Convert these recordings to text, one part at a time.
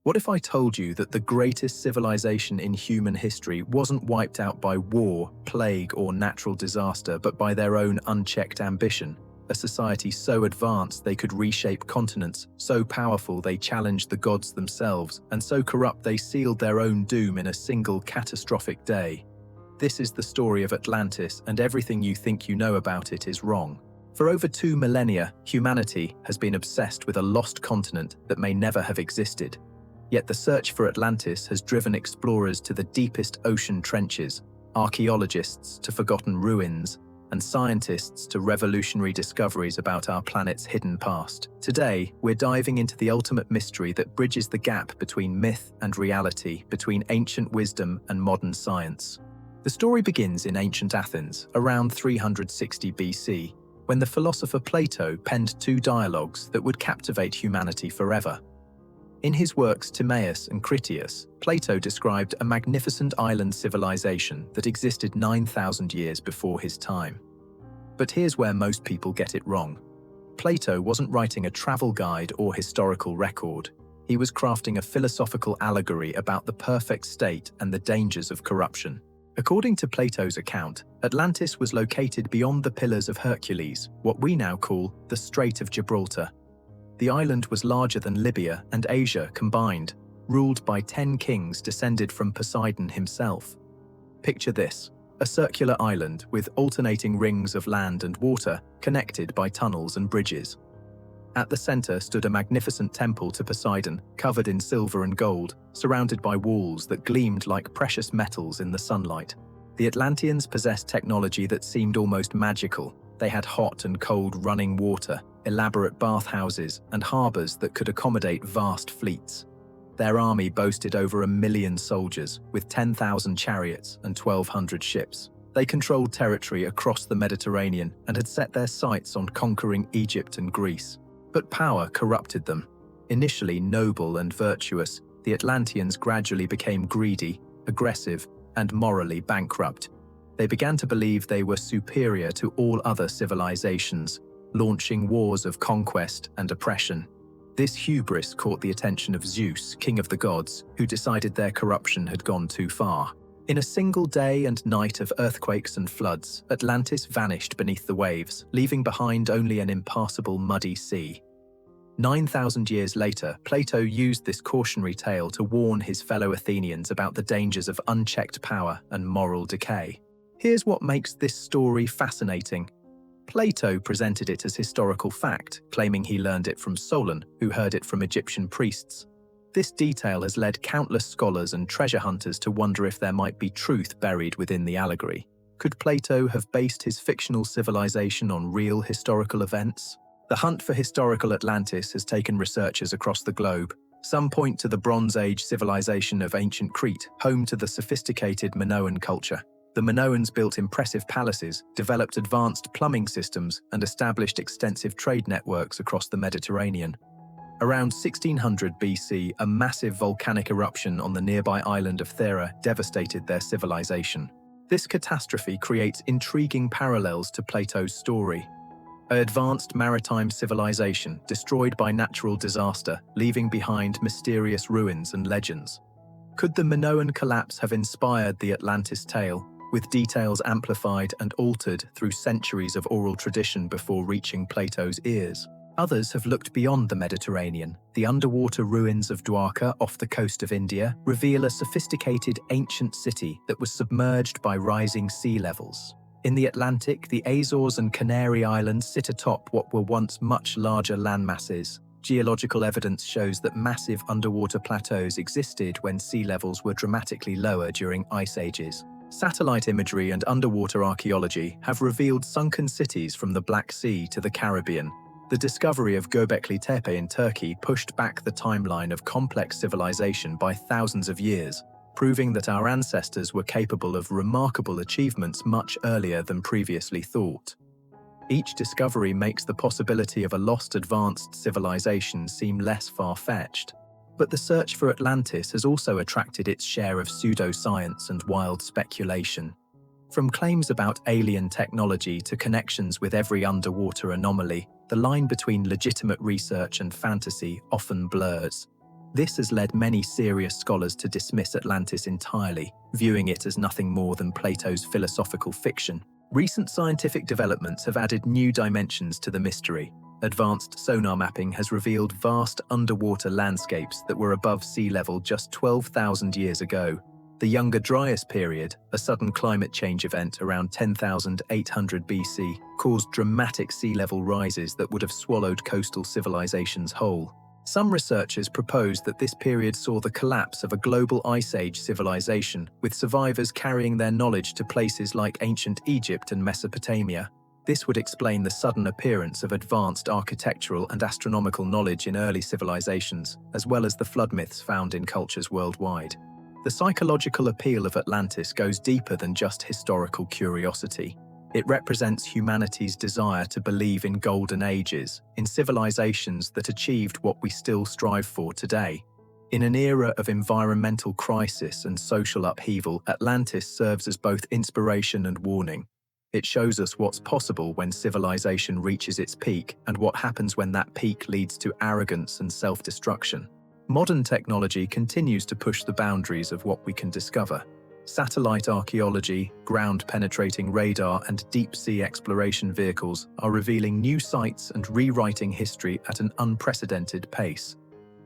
What if I told you that the greatest civilization in human history wasn't wiped out by war, plague, or natural disaster, but by their own unchecked ambition? A society so advanced they could reshape continents, so powerful they challenged the gods themselves, and so corrupt they sealed their own doom in a single catastrophic day. This is the story of Atlantis, and everything you think you know about it is wrong. For over 2 millennia, humanity has been obsessed with a lost continent that may never have existed. Yet the search for Atlantis has driven explorers to the deepest ocean trenches, archaeologists to forgotten ruins, and scientists to revolutionary discoveries about our planet's hidden past. Today, we're diving into the ultimate mystery that bridges the gap between myth and reality, between ancient wisdom and modern science. The story begins in ancient Athens, around 360 BC, when the philosopher Plato penned 2 dialogues that would captivate humanity forever. In his works Timaeus and Critias, Plato described a magnificent island civilization that existed 9,000 years before his time. But here's where most people get it wrong. Plato wasn't writing a travel guide or historical record. He was crafting a philosophical allegory about the perfect state and the dangers of corruption. According to Plato's account, Atlantis was located beyond the Pillars of Hercules, what we now call the Strait of Gibraltar. The island was larger than Libya and Asia combined, ruled by 10 kings descended from Poseidon himself. Picture this, a circular island with alternating rings of land and water connected by tunnels and bridges. At the center stood a magnificent temple to Poseidon, covered in silver and gold, surrounded by walls that gleamed like precious metals in the sunlight. The Atlanteans possessed technology that seemed almost magical. They had hot and cold running water, elaborate bathhouses, and harbors that could accommodate vast fleets. Their army boasted over 1 million soldiers, with 10,000 chariots and 1,200 ships. They controlled territory across the Mediterranean and had set their sights on conquering Egypt and Greece. But power corrupted them. Initially noble and virtuous, the Atlanteans gradually became greedy, aggressive, and morally bankrupt. They began to believe they were superior to all other civilizations, launching wars of conquest and oppression. This hubris caught the attention of Zeus, king of the gods, who decided their corruption had gone too far. In a single day and night of earthquakes and floods, Atlantis vanished beneath the waves, leaving behind only an impassable muddy sea. 9,000 years later, Plato used this cautionary tale to warn his fellow Athenians about the dangers of unchecked power and moral decay. Here's what makes this story fascinating. Plato presented it as historical fact, claiming he learned it from Solon, who heard it from Egyptian priests. This detail has led countless scholars and treasure hunters to wonder if there might be truth buried within the allegory. Could Plato have based his fictional civilization on real historical events? The hunt for historical Atlantis has taken researchers across the globe. Some point to the Bronze Age civilization of ancient Crete, home to the sophisticated Minoan culture. The Minoans built impressive palaces, developed advanced plumbing systems, and established extensive trade networks across the Mediterranean. Around 1600 BC, a massive volcanic eruption on the nearby island of Thera devastated their civilization. This catastrophe creates intriguing parallels to Plato's story. An advanced maritime civilization destroyed by natural disaster, leaving behind mysterious ruins and legends. Could the Minoan collapse have inspired the Atlantis tale, with details amplified and altered through centuries of oral tradition before reaching Plato's ears? Others have looked beyond the Mediterranean. The underwater ruins of Dwarka off the coast of India reveal a sophisticated ancient city that was submerged by rising sea levels. In the Atlantic, the Azores and Canary Islands sit atop what were once much larger landmasses. Geological evidence shows that massive underwater plateaus existed when sea levels were dramatically lower during ice ages. Satellite imagery and underwater archaeology have revealed sunken cities from the Black Sea to the Caribbean. The discovery of Göbekli Tepe in Turkey pushed back the timeline of complex civilization by thousands of years, proving that our ancestors were capable of remarkable achievements much earlier than previously thought. Each discovery makes the possibility of a lost advanced civilization seem less far-fetched. But the search for Atlantis has also attracted its share of pseudoscience and wild speculation. From claims about alien technology to connections with every underwater anomaly, the line between legitimate research and fantasy often blurs. This has led many serious scholars to dismiss Atlantis entirely, viewing it as nothing more than Plato's philosophical fiction. Recent scientific developments have added new dimensions to the mystery. Advanced sonar mapping has revealed vast underwater landscapes that were above sea level just 12,000 years ago. The Younger Dryas period, a sudden climate change event around 10,800 BC, caused dramatic sea level rises that would have swallowed coastal civilizations whole. Some researchers propose that this period saw the collapse of a global Ice Age civilization, with survivors carrying their knowledge to places like ancient Egypt and Mesopotamia. This would explain the sudden appearance of advanced architectural and astronomical knowledge in early civilizations, as well as the flood myths found in cultures worldwide. The psychological appeal of Atlantis goes deeper than just historical curiosity. It represents humanity's desire to believe in golden ages, in civilizations that achieved what we still strive for today. In an era of environmental crisis and social upheaval, Atlantis serves as both inspiration and warning. It shows us what's possible when civilization reaches its peak and what happens when that peak leads to arrogance and self-destruction. Modern technology continues to push the boundaries of what we can discover. Satellite archaeology, ground-penetrating radar, and deep-sea exploration vehicles are revealing new sites and rewriting history at an unprecedented pace.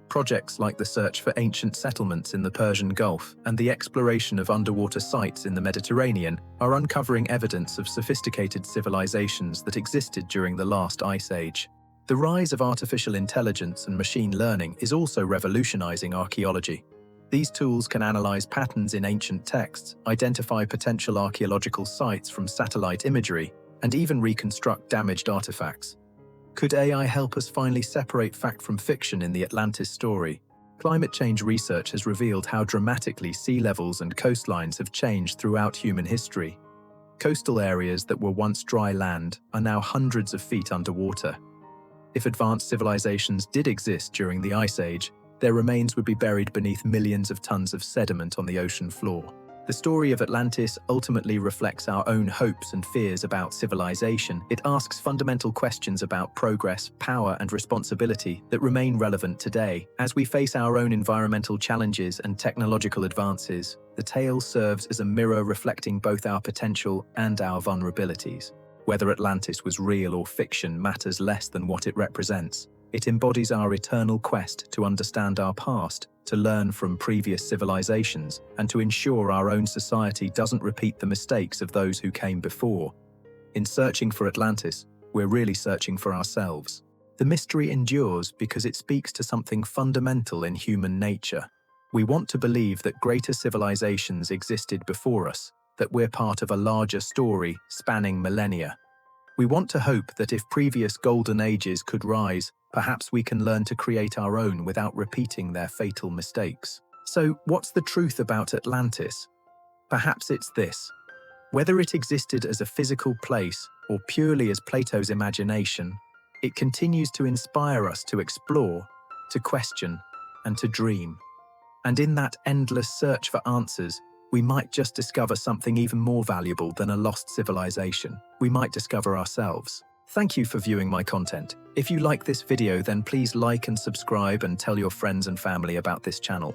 Projects like the search for ancient settlements in the Persian Gulf and the exploration of underwater sites in the Mediterranean are uncovering evidence of sophisticated civilizations that existed during the last Ice Age. The rise of artificial intelligence and machine learning is also revolutionizing archaeology. These tools can analyze patterns in ancient texts, identify potential archaeological sites from satellite imagery, and even reconstruct damaged artifacts. Could AI help us finally separate fact from fiction in the Atlantis story? Climate change research has revealed how dramatically sea levels and coastlines have changed throughout human history. Coastal areas that were once dry land are now hundreds of feet underwater. If advanced civilizations did exist during the Ice Age, their remains would be buried beneath millions of tons of sediment on the ocean floor. The story of Atlantis ultimately reflects our own hopes and fears about civilization. It asks fundamental questions about progress, power, and responsibility that remain relevant today. As we face our own environmental challenges and technological advances, the tale serves as a mirror reflecting both our potential and our vulnerabilities. Whether Atlantis was real or fiction matters less than what it represents. It embodies our eternal quest to understand our past, to learn from previous civilizations, and to ensure our own society doesn't repeat the mistakes of those who came before. In searching for Atlantis, we're really searching for ourselves. The mystery endures because it speaks to something fundamental in human nature. We want to believe that greater civilizations existed before us, that we're part of a larger story spanning millennia. We want to hope that if previous golden ages could rise, perhaps we can learn to create our own without repeating their fatal mistakes. So, what's the truth about Atlantis? Perhaps it's this. Whether it existed as a physical place or purely as Plato's imagination, it continues to inspire us to explore, to question, and to dream. And in that endless search for answers, we might just discover something even more valuable than a lost civilization. We might discover ourselves. Thank you for viewing my content. If you like this video, then please like and subscribe and tell your friends and family about this channel.